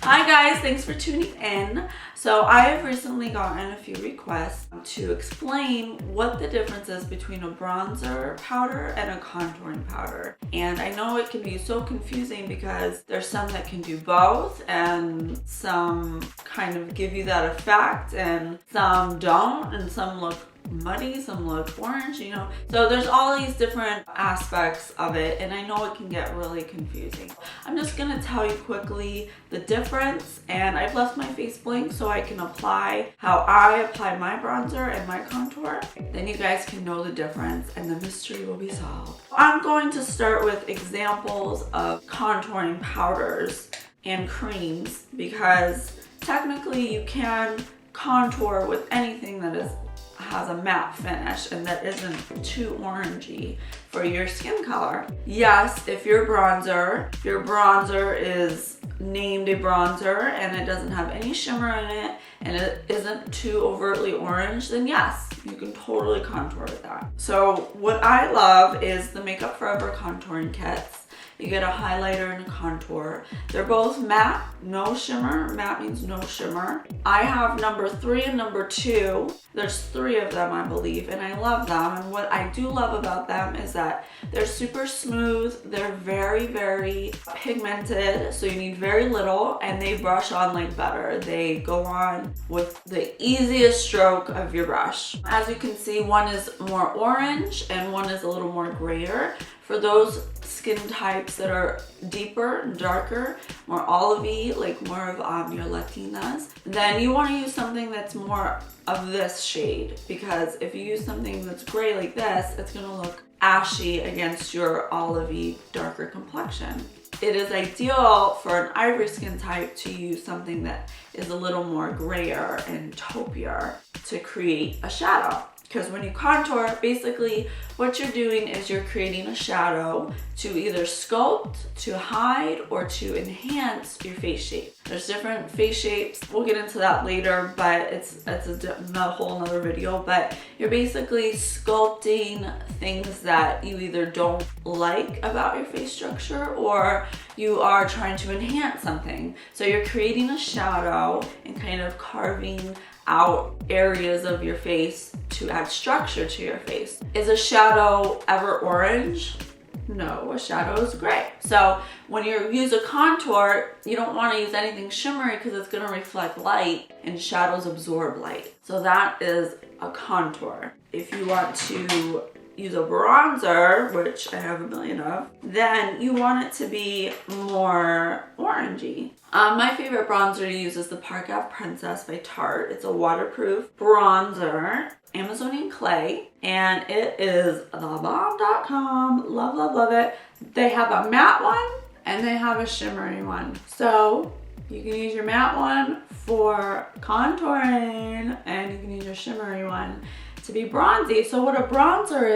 Hi guys, thanks for tuning in. So I have recently gotten a few requests to explain what the difference is between a bronzer powder and a contouring powder. And I know it can be so confusing because there's some that can do both and some kind of give you that effect and some don't, and some look muddy, some look orange, you know. So there's all these different aspects of it, and I know it can get really confusing. I'm just gonna tell you quickly the difference, and I've left my face blank so I can apply how I apply my bronzer and my contour. Then you guys can know the difference and the mystery will be solved. I'm going to start with examples of contouring powders and creams because technically you can contour with anything that has a matte finish and that isn't too orangey for your skin color. Yes, if your bronzer is named a bronzer and it doesn't have any shimmer in it and it isn't too overtly orange, then yes, you can totally contour with that. So what I love is the Makeup Forever contouring kits. You get a highlighter and a contour. They're both matte, no shimmer. Matte means no shimmer. I have number 3 and number 2. There's 3 of them, I believe, and I love them. And what I do love about them is that they're super smooth. They're very, very pigmented, so you need very little, and they brush on like butter. They go on with the easiest stroke of your brush. As you can see, one is more orange and one is a little more grayer. For those skin types that are deeper and darker, more olivey, like more of your Latinas, then you want to use something that's more of this shade, because if you use something that's gray like this, it's going to look ashy against your olivey, darker complexion. It is ideal for an ivory skin type to use something that is a little more grayer and taupier to create a shadow. Because when you contour, basically what you're doing is you're creating a shadow to either sculpt, to hide, or to enhance your face shape. There's different face shapes. We'll get into that later, but it's a whole nother video. But you're basically sculpting things that you either don't like about your face structure or you are trying to enhance something. So you're creating a shadow and kind of carving out areas of your face to add structure to your face. Is a shadow ever orange? No, a shadow is gray. So when you use a contour, you don't want to use anything shimmery because it's going to reflect light and shadows absorb light. So that is a contour. If you want to use a bronzer, which I have a million of, then you want it to be more orangey. My favorite bronzer to use is the Park Ave Princess by Tarte. It's a waterproof bronzer, Amazonian clay, and it is thebomb.com. Love, love, love it. They have a matte one and they have a shimmery one. So you can use your matte one for contouring and you can use your shimmery one to be bronzy. So what a bronzer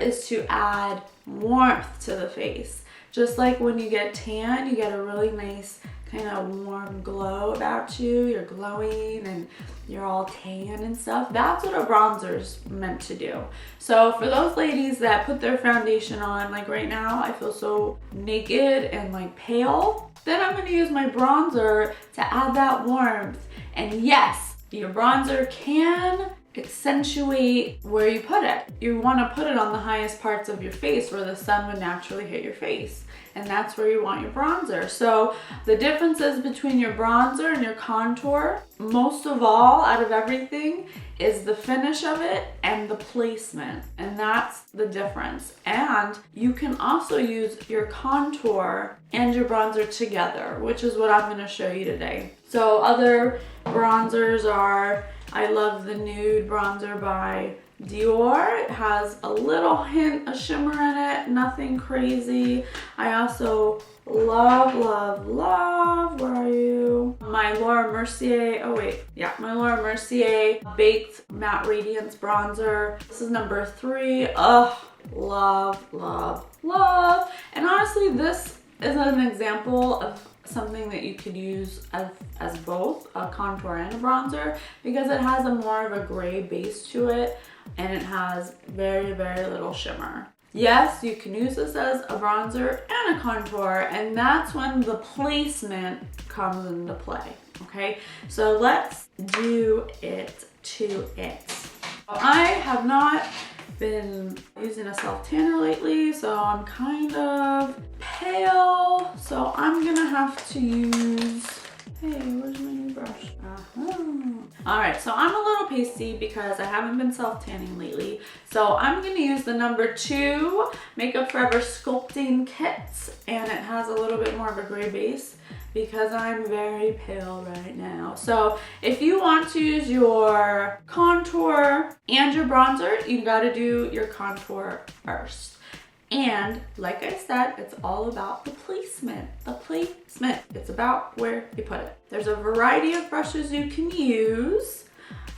is to add warmth to the face. Just like when you get tan, you get a really nice kind of warm glow about you. You're glowing and you're all tan and stuff. That's what a bronzer is meant to do. So for those ladies that put their foundation on, like right now, I feel so naked and like pale, then I'm gonna use my bronzer to add that warmth. And yes, your bronzer can accentuate where you put it. You want to put it on the highest parts of your face where the sun would naturally hit your face, and that's where you want your bronzer. So the differences between your bronzer and your contour, most of all out of everything, is the finish of it and the placement, and that's the difference. And you can also use your contour and your bronzer together, which is what I'm going to show you today. So other bronzers are, I love the Nude Bronzer by Dior. It has a little hint of shimmer in it, nothing crazy. I also love, where are you? My Laura Mercier, my Laura Mercier Baked Matte Radiance Bronzer. This is number 3. Ugh, love. And honestly, this is an example of something that you could use as both a contour and a bronzer, because it has a more of a gray base to it and it has very little shimmer. Yes, you can use this as a bronzer and a contour, and that's when the placement comes into play. Okay, so let's do it to it. I have not been using a self tanner lately, so I'm kind of pale, so I'm gonna have to use, hey, where's my new brush? All right, so I'm a little pasty because I haven't been self tanning lately, so I'm gonna use the number 2 Makeup Forever Sculpting Kit, and it has a little bit more of a gray base because I'm very pale right now. So if you want to use your contour and your bronzer, you gotta do your contour first. And like I said, it's all about the placement. It's about where you put it. There's a variety of brushes you can use.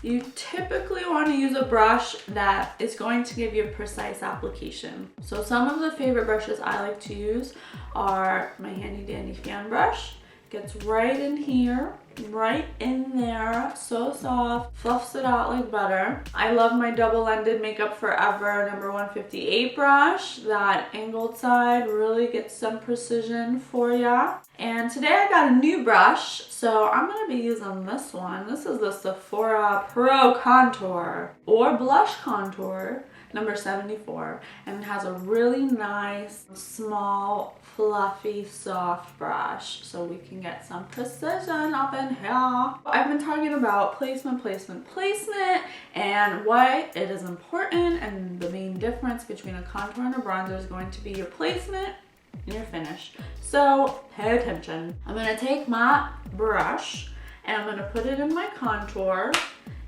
You typically want to use a brush that is going to give you a precise application. So some of the favorite brushes I like to use are my handy dandy fan brush. Gets right in here, right in there, so soft, fluffs it out like butter. I love my double-ended Makeup Forever number 158 brush. That angled side really gets some precision for ya. And today I got a new brush, so I'm gonna be using this one. This is the Sephora Pro Contour or Blush Contour number 74, and it has a really nice, small, fluffy, soft brush, so we can get some precision up in here. I've been talking about placement, and why it is important, and the main difference between a contour and a bronzer is going to be your placement and your finish. So pay attention. I'm gonna take my brush and I'm gonna put it in my contour.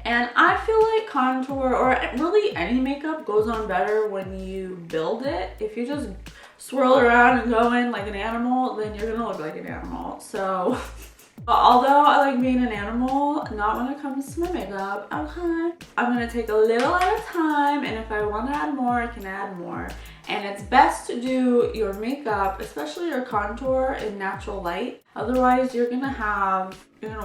And I feel like contour, or really any makeup, goes on better when you build it. If you just swirl around and go in like an animal, then you're gonna look like an animal. So, although I like being an animal, not when it comes to my makeup, okay? I'm gonna take a little at a time, and if I wanna add more, I can add more. And it's best to do your makeup, especially your contour, in natural light. Otherwise, you're gonna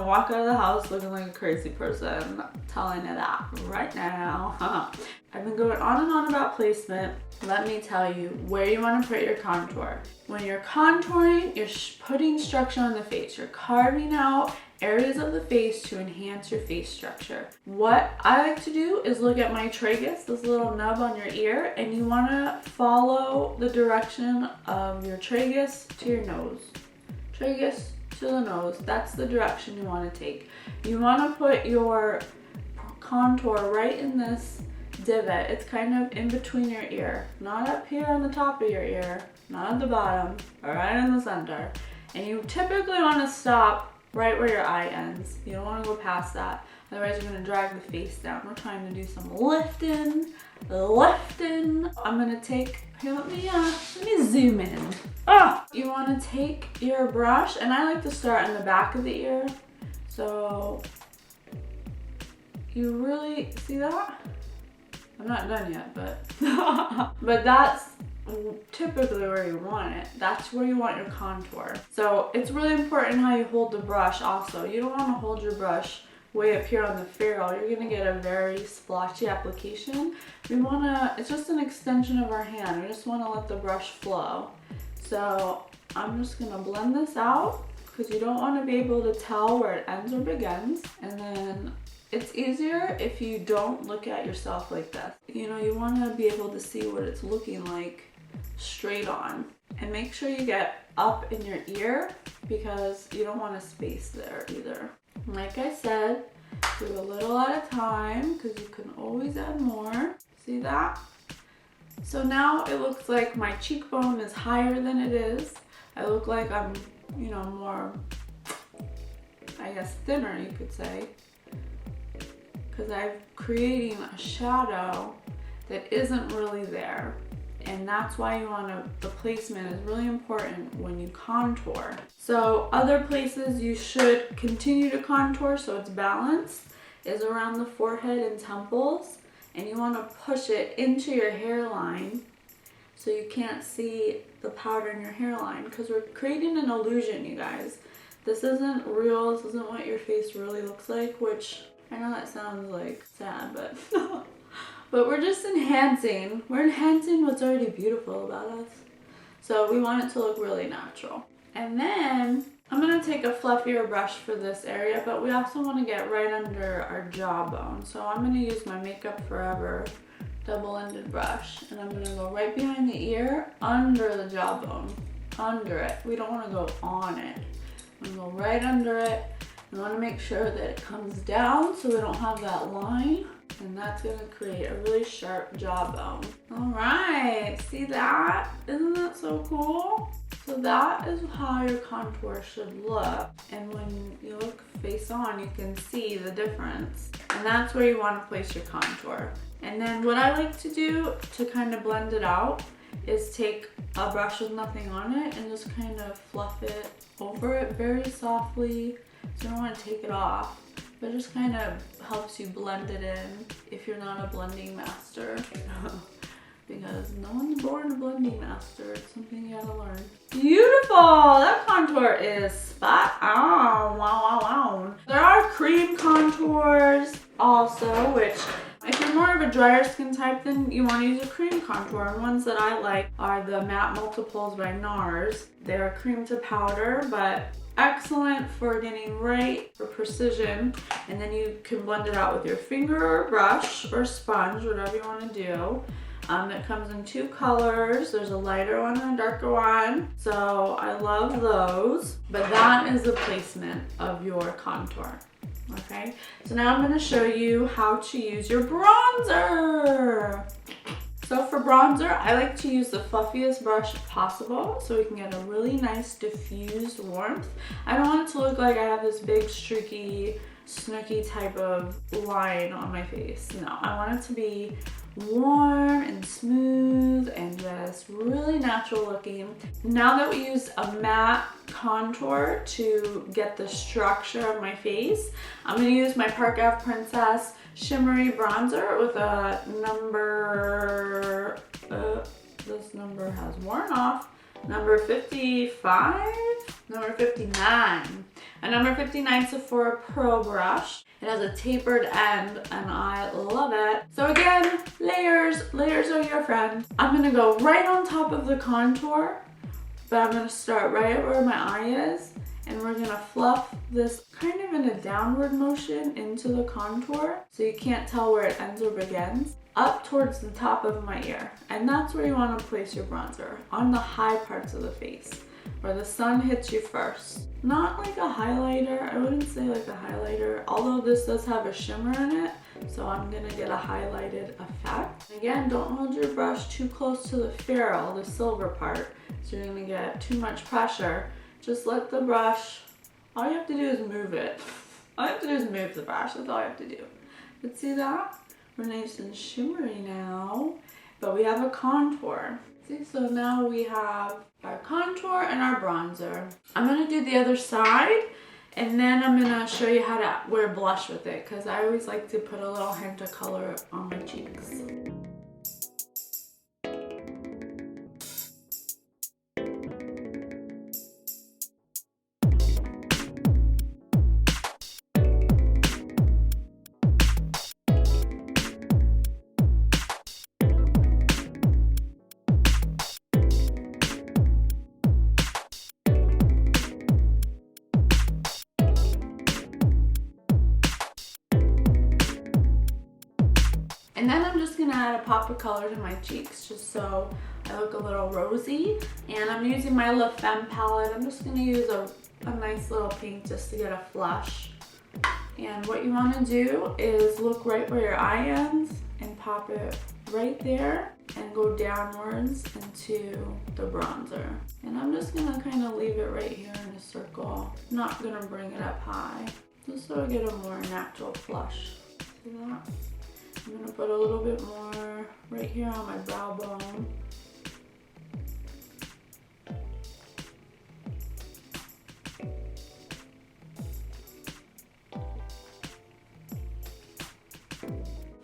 walk out of the house looking like a crazy person. I'm telling you that right now. I've been going on and on about placement. Let me tell you where you want to put your contour. When you're contouring, you're putting structure on the face. You're carving out areas of the face to enhance your face structure. What I like to do is look at my tragus, this little nub on your ear, and you want to follow the direction of your tragus to your nose. Tragus to the nose, that's the direction you want to take. You want to put your contour right in this divot. It's kind of in between your ear, not up here on the top of your ear, not at the bottom, right in the center. And you typically want to stop right where your eye ends. You don't want to go past that, otherwise you're going to drag the face down. We're trying to do some lifting. I'm going to take, here, let me zoom in. You want to take your brush, and I like to start in the back of the ear. So you really see that? I'm not done yet, but but that's typically where you want it. That's where you want your contour. So it's really important how you hold the brush also. You don't want to hold your brush way up here on the ferrule. You're going to get a very splotchy application. It's just an extension of our hand. We just want to let the brush flow. So I'm just going to blend this out because you don't want to be able to tell where it ends or begins. And then it's easier if you don't look at yourself like this. You want to be able to see what it's looking like straight on. And make sure you get up in your ear because you don't want to space there either. Like I said, do a little at a time because you can always add more. See that? So now it looks like my cheekbone is higher than it is. I look like I'm, more I guess thinner you could say, because I'm creating a shadow that isn't really there. And that's why you want to, the placement is really important when you contour. So other places you should continue to contour so it's balanced is around the forehead and temples. And you want to push it into your hairline so you can't see the powder in your hairline, because we're creating an illusion, you guys. This isn't real, this isn't what your face really looks like, which I know that sounds like sad, but but we're just enhancing. We're enhancing what's already beautiful about us. So we want it to look really natural. And then I'm going to take a fluffier brush for this area, but we also want to get right under our jawbone. So I'm going to use my Makeup Forever double-ended brush, and I'm going to go right behind the ear, under the jawbone, under it. We don't want to go on it. I'm going to go right under it. We want to make sure that it comes down so we don't have that line. And that's going to create a really sharp jawbone. All right, see that? Isn't that so cool? So that is how your contour should look. And when you look face on, you can see the difference. And that's where you want to place your contour. And then what I like to do to kind of blend it out is take a brush with nothing on it and just kind of fluff it over it very softly. So you don't want to take it off. But it just kind of helps you blend it in if you're not a blending master. Because no one's born a blending master. It's something you gotta learn. Beautiful! That contour is spot on. Wow, wow, wow. There are cream contours also, which if you're more of a drier skin type, then you want to use a cream contour. And ones that I like are the Matte Multiples by NARS. They're cream to powder, but excellent for getting right for precision. And then you can blend it out with your finger or brush or sponge, whatever you want to do. It comes in two colors. There's a lighter one and a darker one. So I love those. But that is the placement of your contour. Okay, so now I'm going to show you how to use your bronzer. So for bronzer, I like to use the fluffiest brush possible so we can get a really nice diffused warmth. I don't want it to look like I have this big streaky, snooky type of line on my face. No, I want it to be warm and smooth and just really natural looking. Now that we used a matte contour to get the structure of my face, I'm going to use my Park Ave Princess shimmery bronzer with a number, this number has worn off, number 55, number 59. A number 59 Sephora Pro brush. It has a tapered end and I love it. So again, layers are your friend. I'm gonna go right on top of the contour, but I'm gonna start right where my eye is, and we're gonna fluff this kind of in a downward motion into the contour so you can't tell where it ends or begins, up towards the top of my ear. And that's where you wanna place your bronzer, on the high parts of the face, where the sun hits you first. Not like a highlighter, I wouldn't say like a highlighter, although this does have a shimmer in it, so I'm gonna get a highlighted effect. Again, don't hold your brush too close to the ferrule, the silver part, so you're gonna get too much pressure. Just let the brush, all you have to do is move it. All you have to do is move the brush, that's all you have to do. But see that? We're nice and shimmery now, but we have a contour. See, so now we have our contour and our bronzer. I'm gonna do the other side, and then I'm gonna show you how to wear blush with it, because I always like to put a little hint of color on my cheeks. And then I'm just gonna add a pop of color to my cheeks just so I look a little rosy. And I'm using my La Femme palette. I'm just gonna use a nice little pink just to get a flush. And what you wanna do is look right where your eye ends and pop it right there and go downwards into the bronzer. And I'm just gonna kind of leave it right here in a circle. I'm not gonna bring it up high, just so I get a more natural flush. See that? I'm gonna put a little bit more right here on my brow bone.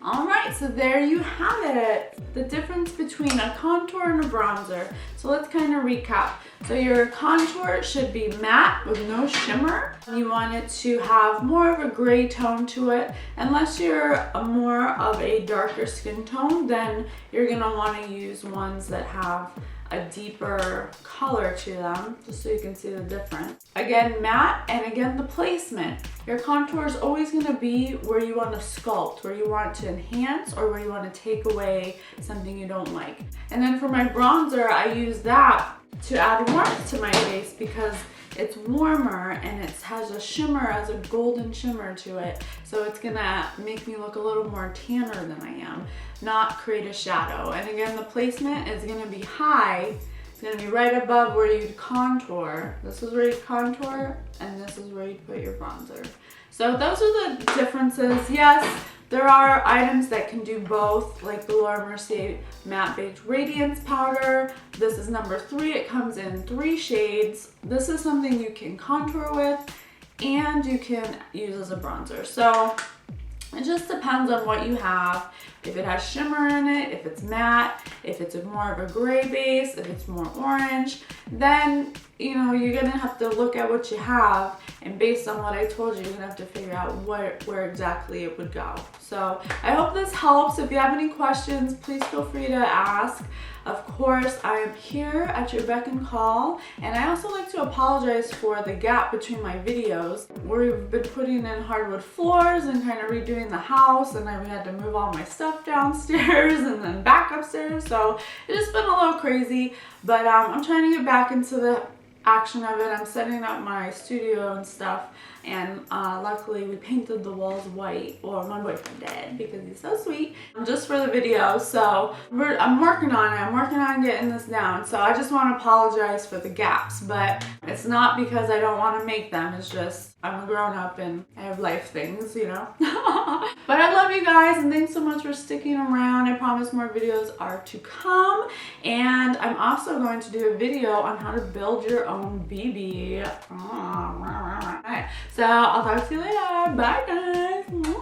Alright, so there you have it. The difference between a contour and a bronzer. So let's kind of recap. So your contour should be matte with no shimmer. You want it to have more of a gray tone to it. Unless you're more of a darker skin tone, then you're going to want to use ones that have a deeper color to them, just so you can see the difference. Again, matte, and again, the placement. Your contour is always going to be where you want to sculpt, where you want to enhance, or where you want to take away something you don't like. And then for my bronzer, I use that to add warmth to my face because it's warmer and it has a shimmer, has a golden shimmer to it. So it's gonna make me look a little more tanner than I am, not create a shadow. And again, the placement is gonna be high. It's gonna be right above where you'd contour. This is where you contour, and this is where you put your bronzer. So those are the differences. Yes, there are items that can do both, like the Mercier Matte Baked Radiance Powder. This is number 3. It comes in 3 shades. This is something you can contour with and you can use as a bronzer. So it just depends on what you have. If it has shimmer in it, if it's matte, if it's more of a gray base, if it's more orange, then you know you're gonna have to look at what you have, and based on what I told you, you're gonna have to figure out where exactly it would go. So I hope this helps. If you have any questions, please feel free to ask. Of course, I am here at your beck and call, and I also like to apologize for the gap between my videos. We've been putting in hardwood floors and kind of redoing the house, and I had to move all my stuff downstairs and then back upstairs, so it's just been a little crazy, but I'm trying to get back into the action of it. I'm setting up my studio and stuff, and luckily we painted the walls white, or my boyfriend did because he's so sweet, just for the video. So I'm working on it. I'm working on getting this down. So I just want to apologize for the gaps, but it's not because I don't want to make them. It's just I'm a grown up and I have life things, you know. But I love you guys, and thanks so much for sticking around. I promise more videos are to come, and I'm also going to do a video on how to build your own BB. Alright, so I'll talk to you later. Bye guys.